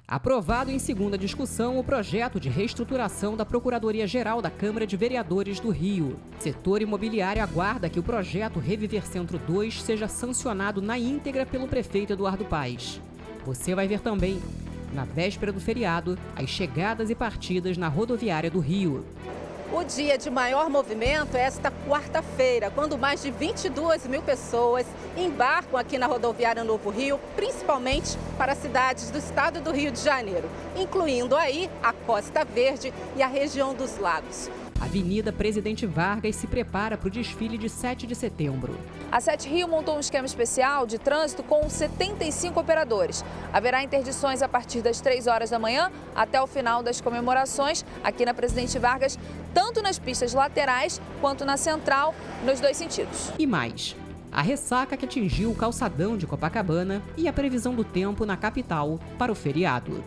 Aprovado em segunda discussão o projeto de reestruturação da Procuradoria-Geral da Câmara de Vereadores do Rio. Setor imobiliário aguarda que o projeto Reviver Centro 2 seja sancionado na íntegra pelo prefeito Eduardo Paes. Você vai ver também, na véspera do feriado, as chegadas e partidas na rodoviária do Rio. O dia de maior movimento é esta quarta-feira, quando mais de 22 mil pessoas embarcam aqui na rodoviária Novo Rio, principalmente para cidades do estado do Rio de Janeiro, incluindo aí a Costa Verde e a região dos Lagos. A Avenida Presidente Vargas se prepara para o desfile de 7 de setembro. A Sete Rio montou um esquema especial de trânsito com 75 operadores. Haverá interdições a partir das 3 horas da manhã até o final das comemorações aqui na Presidente Vargas, tanto nas pistas laterais quanto na central, nos dois sentidos. E mais, a ressaca que atingiu o calçadão de Copacabana e a previsão do tempo na capital para o feriado.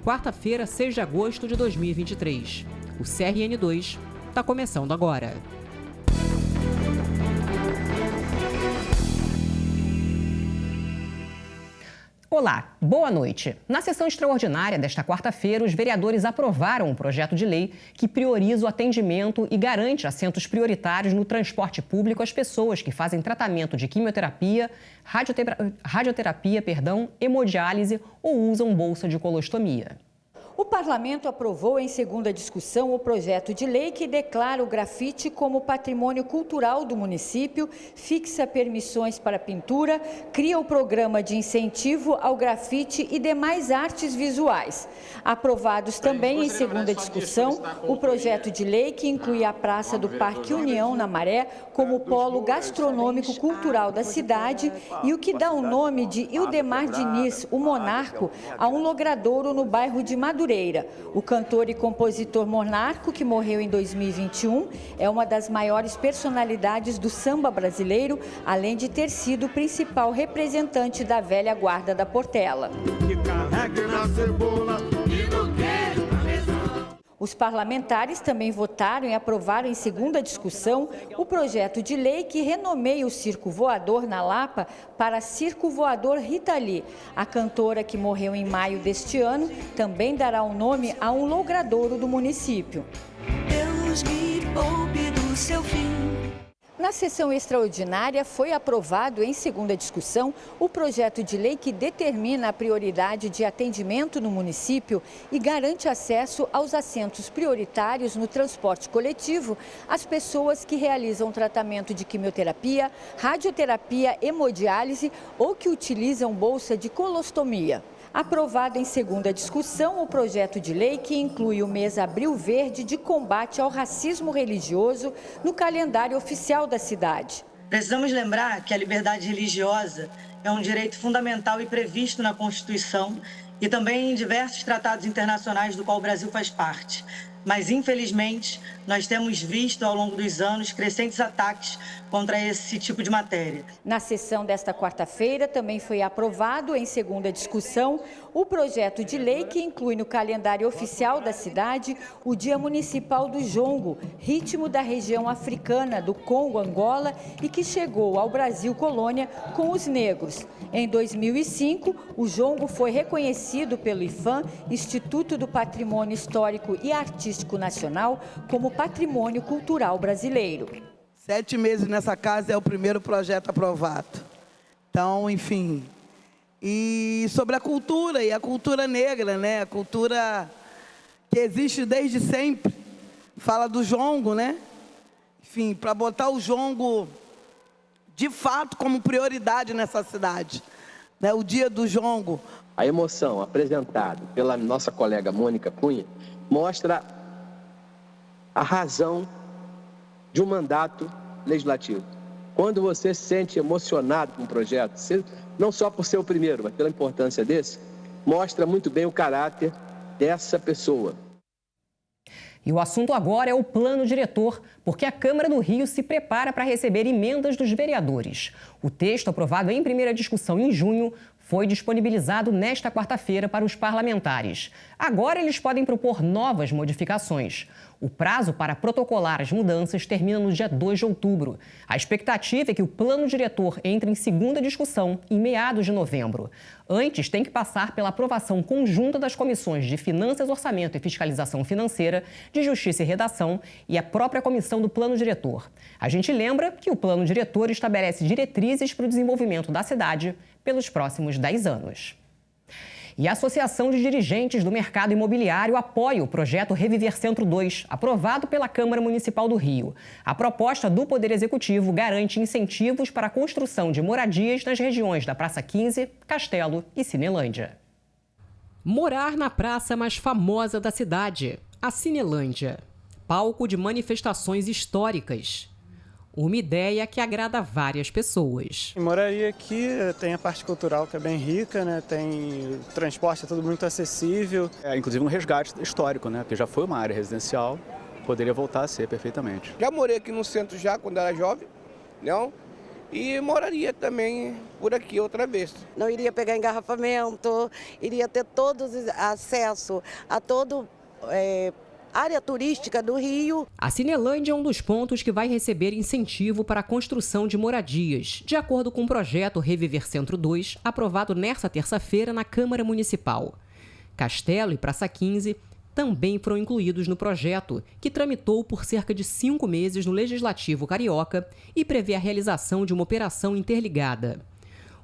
Quarta-feira, 6 de agosto de 2023. O CRN2 está começando agora. Olá, boa noite. Na sessão extraordinária desta quarta-feira, os vereadores aprovaram um projeto de lei que prioriza o atendimento e garante assentos prioritários no transporte público às pessoas que fazem tratamento de quimioterapia, radioterapia, hemodiálise ou usam bolsa de colostomia. O Parlamento aprovou em segunda discussão o projeto de lei que declara o grafite como patrimônio cultural do município, fixa permissões para pintura, cria o programa de incentivo ao grafite e demais artes visuais. Aprovados também em segunda discussão o projeto de lei que inclui a Praça do Parque União, na Maré, como polo gastronômico cultural da cidade e o que dá o nome de Ildemar Diniz, o Monarco, a um logradouro no bairro de Madureira. O cantor e compositor Monarco, que morreu em 2021, é uma das maiores personalidades do samba brasileiro, além de ter sido o principal representante da velha guarda da Portela. Os parlamentares também votaram e aprovaram em segunda discussão o projeto de lei que renomeia o Circo Voador na Lapa para Circo Voador Rita Lee. A cantora, que morreu em maio deste ano, também dará o nome a um logradouro do município. Deus me poupe do seu fim. Na sessão extraordinária, foi aprovado em segunda discussão o projeto de lei que determina a prioridade de atendimento no município e garante acesso aos assentos prioritários no transporte coletivo às pessoas que realizam tratamento de quimioterapia, radioterapia, hemodiálise ou que utilizam bolsa de colostomia. Aprovado em segunda discussão o projeto de lei que inclui o mês Abril Verde de combate ao racismo religioso no calendário oficial da cidade. Precisamos lembrar que a liberdade religiosa é um direito fundamental e previsto na Constituição e também em diversos tratados internacionais do qual o Brasil faz parte. Mas, infelizmente, nós temos visto ao longo dos anos crescentes ataques contra esse tipo de matéria. Na sessão desta quarta-feira, também foi aprovado, em segunda discussão, o projeto de lei que inclui no calendário oficial da cidade o Dia Municipal do Jongo, ritmo da região africana do Congo, Angola, e que chegou ao Brasil colônia com os negros. Em 2005, o jongo foi reconhecido pelo IPHAN, Instituto do Patrimônio Histórico e Artístico Nacional, como Patrimônio Cultural Brasileiro. 7 meses nessa casa é o primeiro projeto aprovado. Então, enfim. E sobre a cultura, e a cultura negra, né? A cultura que existe desde sempre. Fala do jongo, né? Enfim, para botar o jongo de fato como prioridade nessa cidade, né? O dia do jongo. A emoção apresentada pela nossa colega Mônica Cunha mostra a razão de um mandato legislativo. Quando você se sente emocionado com um projeto, não só por ser o primeiro, mas pela importância desse, mostra muito bem o caráter dessa pessoa. E o assunto agora é o plano diretor, porque a Câmara do Rio se prepara para receber emendas dos vereadores. O texto, aprovado em primeira discussão em junho, foi disponibilizado nesta quarta-feira para os parlamentares. Agora eles podem propor novas modificações. O prazo para protocolar as mudanças termina no dia 2 de outubro. A expectativa é que o plano diretor entre em segunda discussão em meados de novembro. Antes, tem que passar pela aprovação conjunta das comissões de Finanças, Orçamento e Fiscalização Financeira, de Justiça e Redação e a própria comissão do plano diretor. A gente lembra que o plano diretor estabelece diretrizes para o desenvolvimento da cidade pelos próximos 10 anos. E a Associação de Dirigentes do Mercado Imobiliário apoia o projeto Reviver Centro 2, aprovado pela Câmara Municipal do Rio. A proposta do Poder Executivo garante incentivos para a construção de moradias nas regiões da Praça 15, Castelo e Cinelândia. Morar na praça mais famosa da cidade, a Cinelândia. Palco de manifestações históricas. Uma ideia que agrada várias pessoas. Moraria aqui, tem a parte cultural que é bem rica, né? Tem transporte, é tudo muito acessível. Inclusive um resgate histórico, né? Porque já foi uma área residencial, poderia voltar a ser perfeitamente. Já morei aqui no centro já, quando era jovem, não? E moraria também por aqui outra vez. Não iria pegar engarrafamento, iria ter todos acesso a todo... área turística do Rio. A Cinelândia é um dos pontos que vai receber incentivo para a construção de moradias, de acordo com o projeto Reviver Centro 2, aprovado nesta terça-feira na Câmara Municipal. Castelo e Praça 15 também foram incluídos no projeto, que tramitou por cerca de 5 meses no Legislativo Carioca e prevê a realização de uma operação interligada.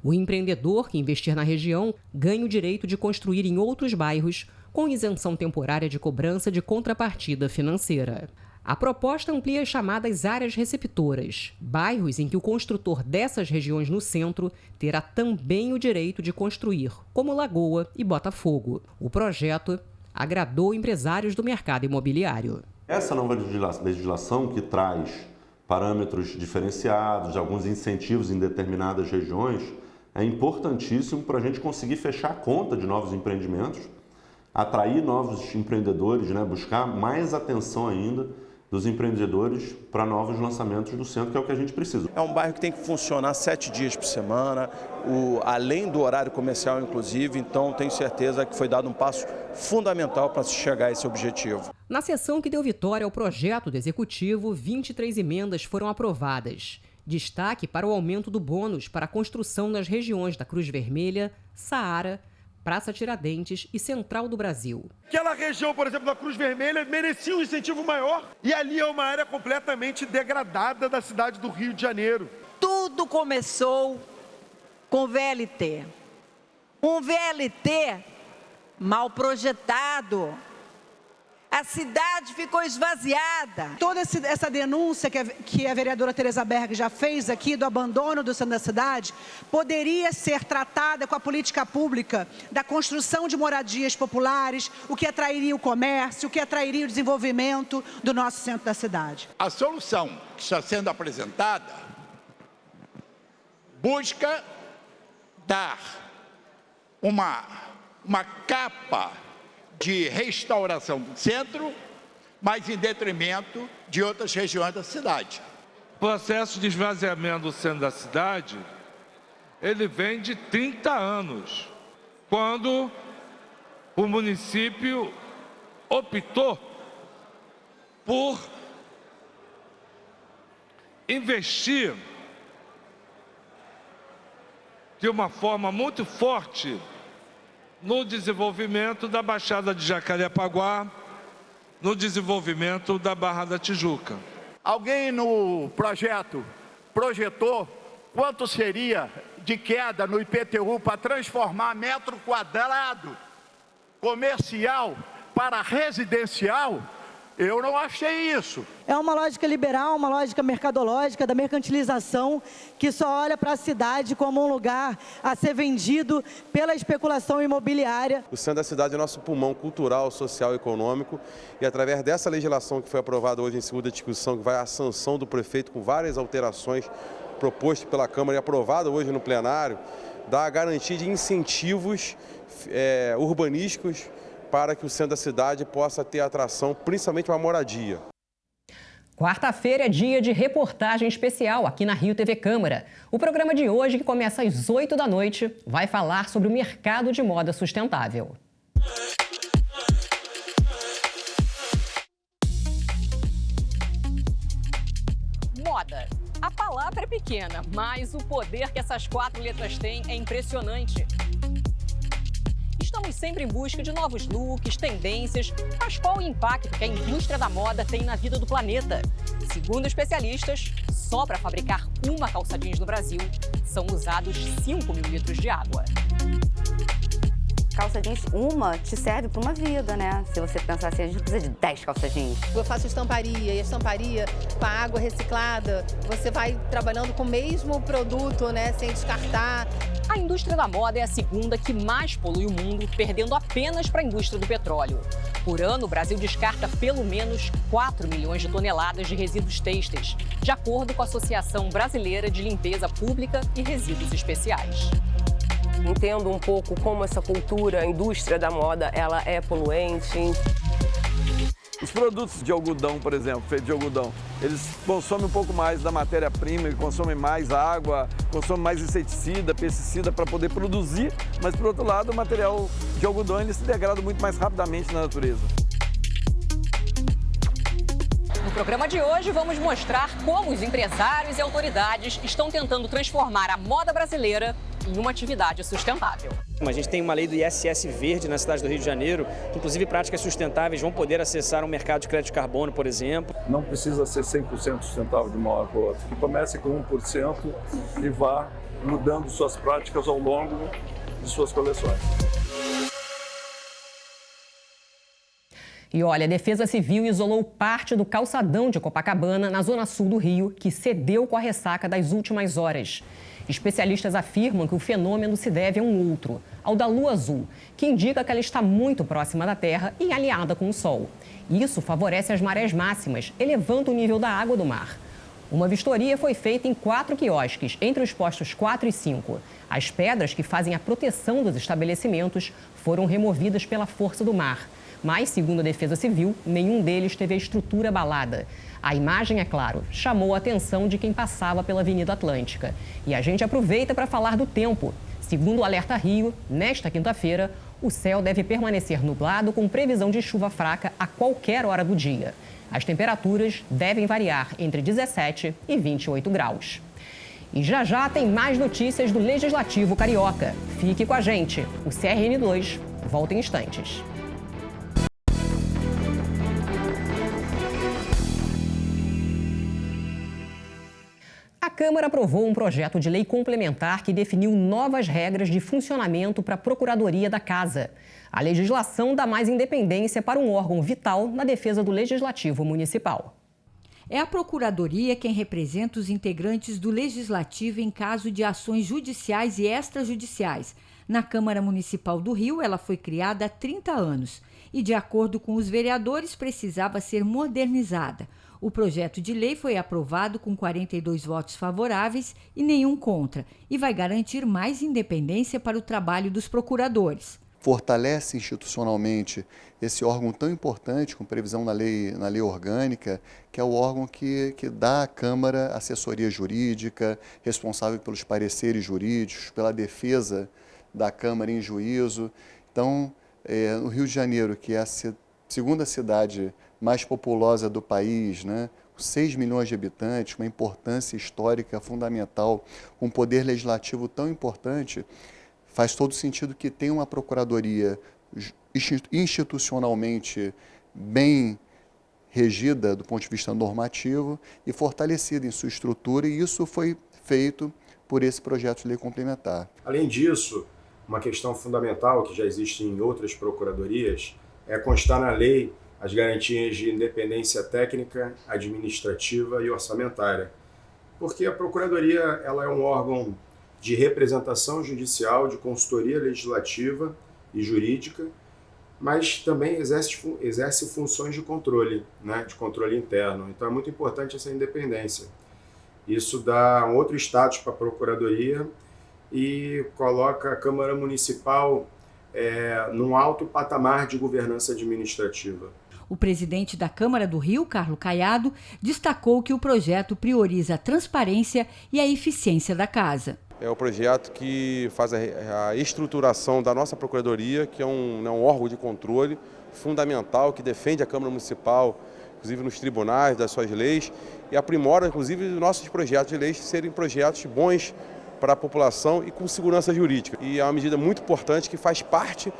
O empreendedor que investir na região ganha o direito de construir em outros bairros, com isenção temporária de cobrança de contrapartida financeira. A proposta amplia as chamadas áreas receptoras, bairros em que o construtor dessas regiões no centro terá também o direito de construir, como Lagoa e Botafogo. O projeto agradou empresários do mercado imobiliário. Essa nova legislação que traz parâmetros diferenciados, alguns incentivos em determinadas regiões, é importantíssimo para a gente conseguir fechar a conta de novos empreendimentos, atrair novos empreendedores, né? Buscar mais atenção ainda dos empreendedores para novos lançamentos do centro, que é o que a gente precisa. É um bairro que tem que funcionar 7 dias por semana, além do horário comercial, inclusive, então tenho certeza que foi dado um passo fundamental para se chegar a esse objetivo. Na sessão que deu vitória ao projeto do Executivo, 23 emendas foram aprovadas. Destaque para o aumento do bônus para a construção nas regiões da Cruz Vermelha, Saara, Praça Tiradentes e Central do Brasil. Aquela região, por exemplo, da Cruz Vermelha, merecia um incentivo maior e ali é uma área completamente degradada da cidade do Rio de Janeiro. Tudo começou com VLT. Um VLT mal projetado. A cidade ficou esvaziada. Toda essa denúncia que a vereadora Tereza Berg já fez aqui do abandono do centro da cidade poderia ser tratada com a política pública da construção de moradias populares, o que atrairia o comércio, o que atrairia o desenvolvimento do nosso centro da cidade. A solução que está sendo apresentada busca dar uma capa de restauração do centro, mas em detrimento de outras regiões da cidade. O processo de esvaziamento do centro da cidade, ele vem de 30 anos, quando o município optou por investir de uma forma muito forte no desenvolvimento da Baixada de Jacarepaguá, no desenvolvimento da Barra da Tijuca. Alguém no projeto projetou quanto seria de queda no IPTU para transformar metro quadrado comercial para residencial? Eu não achei isso. É uma lógica liberal, uma lógica mercadológica da mercantilização que só olha para a cidade como um lugar a ser vendido pela especulação imobiliária. O centro da cidade é nosso pulmão cultural, social e econômico e através dessa legislação que foi aprovada hoje em segunda discussão, que vai à sanção do prefeito com várias alterações propostas pela Câmara e aprovada hoje no plenário, dá a garantia de incentivos urbanísticos para que o centro da cidade possa ter atração, principalmente uma moradia. Quarta-feira é dia de reportagem especial aqui na Rio TV Câmara. O programa de hoje, que começa às 8 da noite, vai falar sobre o mercado de moda sustentável. pequena, mas o poder que essas 4 letras têm é impressionante. Estamos sempre em busca de novos looks, tendências, mas qual o impacto que a indústria da moda tem na vida do planeta? Segundo especialistas, só para fabricar uma calça jeans no Brasil, são usados 5 mil litros de água. Calça jeans, uma te serve para uma vida, né? Se você pensar assim, a gente precisa de 10 calças jeans. Eu faço estamparia, e a estamparia com a água reciclada, você vai trabalhando com o mesmo produto, né, sem descartar. A indústria da moda é a segunda que mais polui o mundo, perdendo apenas para a indústria do petróleo. Por ano, o Brasil descarta pelo menos 4 milhões de toneladas de resíduos têxteis, de acordo com a Associação Brasileira de Limpeza Pública e Resíduos Especiais. Entendo um pouco como essa cultura, a indústria da moda, ela é poluente. Os produtos de algodão, por exemplo, feitos de algodão, eles consomem um pouco mais da matéria-prima, consomem mais água, consomem mais inseticida, pesticida para poder produzir, mas, por outro lado, o material de algodão ele se degrada muito mais rapidamente na natureza. No programa de hoje, vamos mostrar como os empresários e autoridades estão tentando transformar a moda brasileira em uma atividade sustentável. A gente tem uma lei do ISS verde na cidade do Rio de Janeiro, que inclusive práticas sustentáveis vão poder acessar um mercado de crédito de carbono, por exemplo. Não precisa ser 100% sustentável de uma hora para outra, que comece com 1% e vá mudando suas práticas ao longo de suas coleções. E olha, a Defesa Civil isolou parte do calçadão de Copacabana, na zona sul do Rio, que cedeu com a ressaca das últimas horas. Especialistas afirmam que o fenômeno se deve a um outro, ao da lua azul, que indica que ela está muito próxima da Terra e alinhada com o Sol. Isso favorece as marés máximas, elevando o nível da água do mar. Uma vistoria foi feita em 4 quiosques, entre os postos 4 e 5. As pedras que fazem a proteção dos estabelecimentos foram removidas pela força do mar. Mas, segundo a Defesa Civil, nenhum deles teve a estrutura abalada. A imagem, é claro, chamou a atenção de quem passava pela Avenida Atlântica. E a gente aproveita para falar do tempo. Segundo o Alerta Rio, nesta quinta-feira, o céu deve permanecer nublado com previsão de chuva fraca a qualquer hora do dia. As temperaturas devem variar entre 17 e 28 graus. E já tem mais notícias do Legislativo Carioca. Fique com a gente. O CRN2 volta em instantes. A Câmara aprovou um projeto de lei complementar que definiu novas regras de funcionamento para a Procuradoria da Casa. A legislação dá mais independência para um órgão vital na defesa do Legislativo Municipal. É a Procuradoria quem representa os integrantes do Legislativo em caso de ações judiciais e extrajudiciais. Na Câmara Municipal do Rio, ela foi criada há 30 anos e, de acordo com os vereadores, precisava ser modernizada. O projeto de lei foi aprovado com 42 votos favoráveis e nenhum contra e vai garantir mais independência para o trabalho dos procuradores. Fortalece institucionalmente esse órgão tão importante, com previsão na lei orgânica, que é o órgão que dá à Câmara assessoria jurídica, responsável pelos pareceres jurídicos, pela defesa da Câmara em juízo. Então, no Rio de Janeiro, que é a segunda cidade mais populosa do país, né? 6 milhões de habitantes, uma importância histórica fundamental, um poder legislativo tão importante, faz todo sentido que tenha uma procuradoria institucionalmente bem regida do ponto de vista normativo e fortalecida em sua estrutura, e isso foi feito por esse projeto de lei complementar. Além disso, uma questão fundamental que já existe em outras procuradorias é constar na lei as garantias de independência técnica, administrativa e orçamentária. Porque a Procuradoria ela é um órgão de representação judicial, de consultoria legislativa e jurídica, mas também exerce funções de controle, né, de controle interno. Então é muito importante essa independência. Isso dá um outro status para a Procuradoria e coloca a Câmara Municipal num alto patamar de governança administrativa. O presidente da Câmara do Rio, Carlos Caiado, destacou que o projeto prioriza a transparência e a eficiência da casa. É o projeto que faz a estruturação da nossa Procuradoria, que é um órgão de controle fundamental, que defende a Câmara Municipal, inclusive nos tribunais das suas leis, e aprimora, inclusive, os nossos projetos de leis serem projetos bons para a população e com segurança jurídica. E é uma medida muito importante que faz parte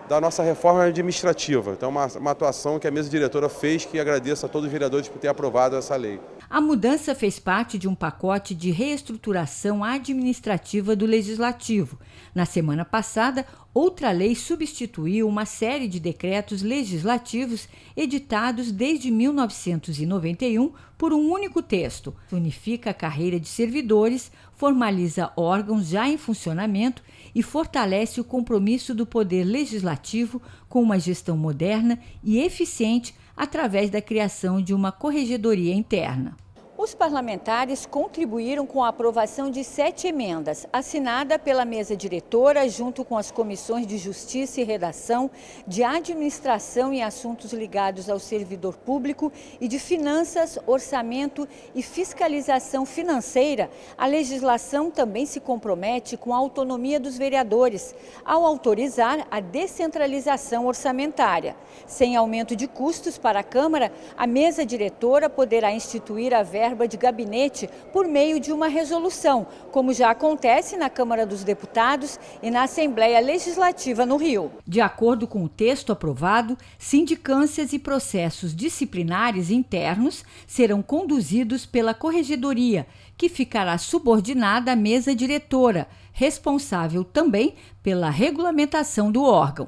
da nossa reforma administrativa. Então, uma atuação que a mesa diretora fez, que agradeço a todos os vereadores por ter aprovado essa lei. A mudança fez parte de um pacote de reestruturação administrativa do Legislativo. Na semana passada, outra lei substituiu uma série de decretos legislativos editados desde 1991 por um único texto. Unifica a carreira de servidores, formaliza órgãos já em funcionamento e fortalece o compromisso do Poder Legislativo com uma gestão moderna e eficiente através da criação de uma corregedoria interna. Os parlamentares contribuíram com a aprovação de 7 emendas, assinada pela mesa diretora junto com as comissões de Justiça e Redação, de Administração e Assuntos ligados ao servidor público e de Finanças, Orçamento e Fiscalização Financeira. A legislação também se compromete com a autonomia dos vereadores, ao autorizar a descentralização orçamentária. Sem aumento de custos para a Câmara, a mesa diretora poderá instituir a verba de gabinete por meio de uma resolução, como já acontece na Câmara dos Deputados e na Assembleia Legislativa no Rio. De acordo com o texto aprovado, sindicâncias e processos disciplinares internos serão conduzidos pela Corregedoria, que ficará subordinada à mesa diretora, responsável também pela regulamentação do órgão.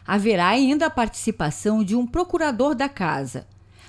Haverá ainda a participação de um procurador da Casa.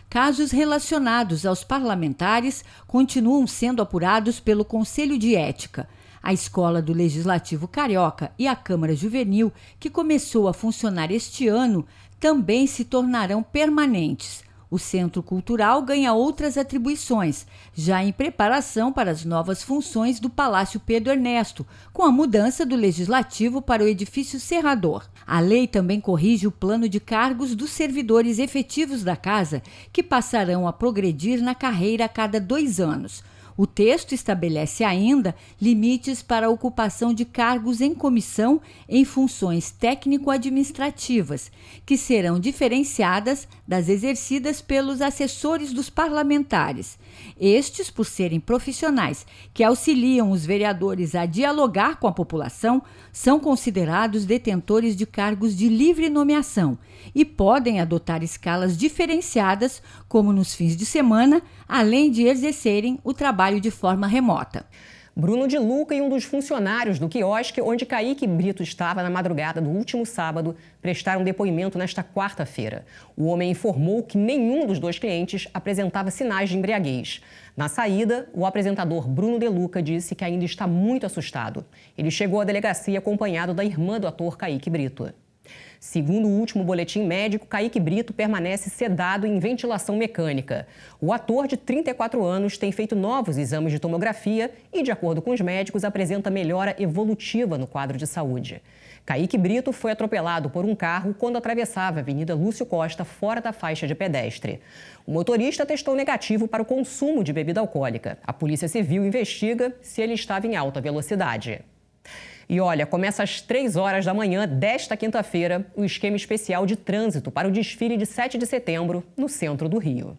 Casos relacionados aos parlamentares continuam sendo apurados pelo Conselho de Ética. A Escola do Legislativo Carioca e a Câmara Juvenil, que começou a funcionar este ano, também se tornarão permanentes. O Centro Cultural ganha outras atribuições, já em preparação para as novas funções do Palácio Pedro Ernesto, com a mudança do Legislativo para o edifício Serrador. A lei também corrige o plano de cargos dos servidores efetivos da Casa, que passarão a progredir na carreira a cada 2 anos. O texto estabelece ainda limites para a ocupação de cargos em comissão em funções técnico-administrativas, que serão diferenciadas das exercidas pelos assessores dos parlamentares. Estes, por serem profissionais que auxiliam os vereadores a dialogar com a população, são considerados detentores de cargos de livre nomeação e podem adotar escalas diferenciadas, como nos fins de semana, além de exercerem o trabalho de forma remota. Bruno de Luca e um dos funcionários do quiosque onde Kaique Brito estava na madrugada do último sábado prestaram depoimento nesta quarta-feira. O homem informou que nenhum dos 2 clientes apresentava sinais de embriaguez. Na saída, o apresentador Bruno de Luca disse que ainda está muito assustado. Ele chegou à delegacia acompanhado da irmã do ator Kaique Brito. Segundo o último boletim médico, Kaique Brito permanece sedado em ventilação mecânica. O ator de 34 anos tem feito novos exames de tomografia e, de acordo com os médicos, apresenta melhora evolutiva no quadro de saúde. Kaique Brito foi atropelado por um carro quando atravessava a Avenida Lúcio Costa fora da faixa de pedestre. O motorista testou negativo para o consumo de bebida alcoólica. A Polícia Civil investiga se ele estava em alta velocidade. E olha, começa às 3 horas da manhã desta quinta-feira o esquema especial de trânsito para o desfile de 7 de setembro no centro do Rio.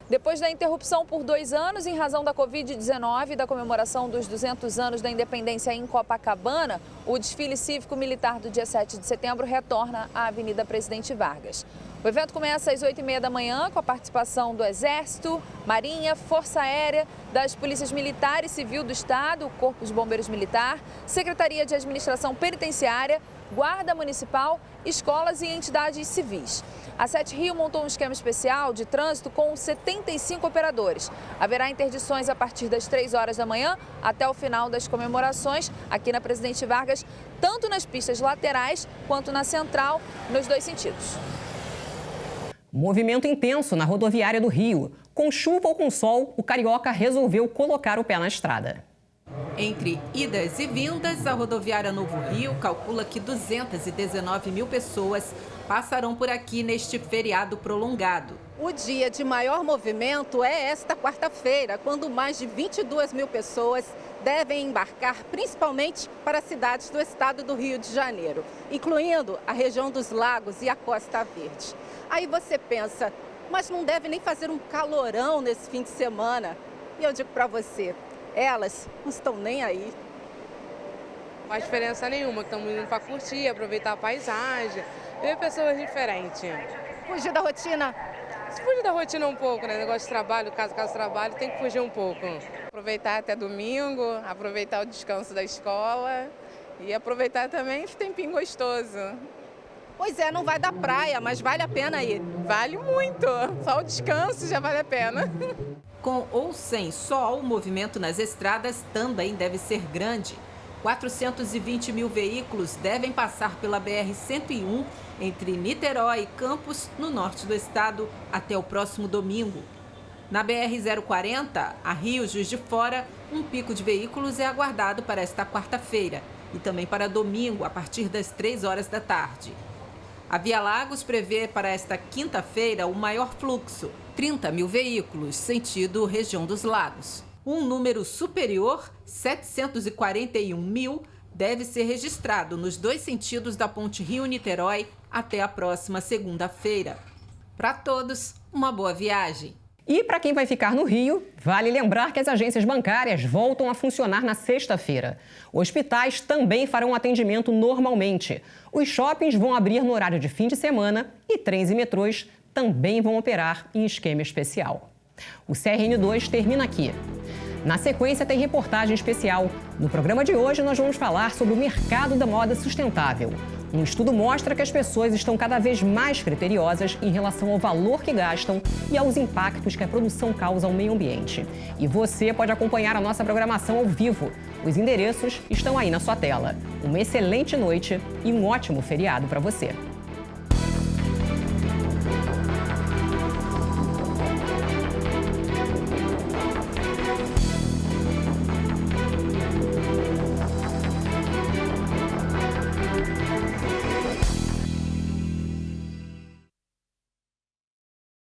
Depois da interrupção por 2 anos em razão da Covid-19 e da comemoração dos 200 anos da independência em Copacabana, o desfile cívico-militar do dia 7 de setembro retorna à Avenida Presidente Vargas. O evento começa às 8h30 da manhã com a participação do Exército, Marinha, Força Aérea, das Polícias Militar e Civil do Estado, Corpo de Bombeiros Militar, Secretaria de Administração Penitenciária, Guarda Municipal, escolas e entidades civis. A Sete Rio montou um esquema especial de trânsito com 75 operadores. Haverá interdições a partir das 3 horas da manhã até o final das comemorações aqui na Presidente Vargas, tanto nas pistas laterais quanto na central, nos 2 sentidos. Movimento intenso na rodoviária do Rio. Com chuva ou com sol, o carioca resolveu colocar o pé na estrada. Entre idas e vindas, a rodoviária Novo Rio calcula que 219 mil pessoas passarão por aqui neste feriado prolongado. O dia de maior movimento é esta quarta-feira, quando mais de 22 mil pessoas devem embarcar, principalmente para cidades do estado do Rio de Janeiro, incluindo a região dos Lagos e a Costa Verde. Aí você pensa, mas não deve nem fazer um calorão nesse fim de semana. E eu digo para você, elas não estão nem aí. Não faz diferença nenhuma, estamos indo para curtir, aproveitar a paisagem, ver pessoas diferentes. Fugir da rotina? Fugir da rotina um pouco, né? Negócio de trabalho, caso trabalho, tem que fugir um pouco. Aproveitar até domingo, aproveitar o descanso da escola e aproveitar também esse tempinho gostoso. Pois é, não vai da praia, mas vale a pena ir. Vale muito, só o descanso já vale a pena. Com ou sem sol, o movimento nas estradas também deve ser grande. 420 mil veículos devem passar pela BR-101 entre Niterói e Campos, no norte do estado, até o próximo domingo. Na BR-040, a Rio Juiz de Fora, um pico de veículos é aguardado para esta quarta-feira e também para domingo, a partir das 3 horas da tarde. A Via Lagos prevê para esta quinta-feira o maior fluxo, 30 mil veículos, sentido região dos Lagos. Um número superior, 741 mil, deve ser registrado nos 2 sentidos da ponte Rio-Niterói até a próxima segunda-feira. Para todos, uma boa viagem. E para quem vai ficar no Rio, vale lembrar que as agências bancárias voltam a funcionar na sexta-feira. Hospitais também farão atendimento normalmente. Os shoppings vão abrir no horário de fim de semana e trens e metrôs também vão operar em esquema especial. O CRN2 termina aqui. Na sequência, tem reportagem especial. No programa de hoje, nós vamos falar sobre o mercado da moda sustentável. Um estudo mostra que as pessoas estão cada vez mais criteriosas em relação ao valor que gastam e aos impactos que a produção causa ao meio ambiente. E você pode acompanhar a nossa programação ao vivo. Os endereços estão aí na sua tela. Uma excelente noite e um ótimo feriado para você.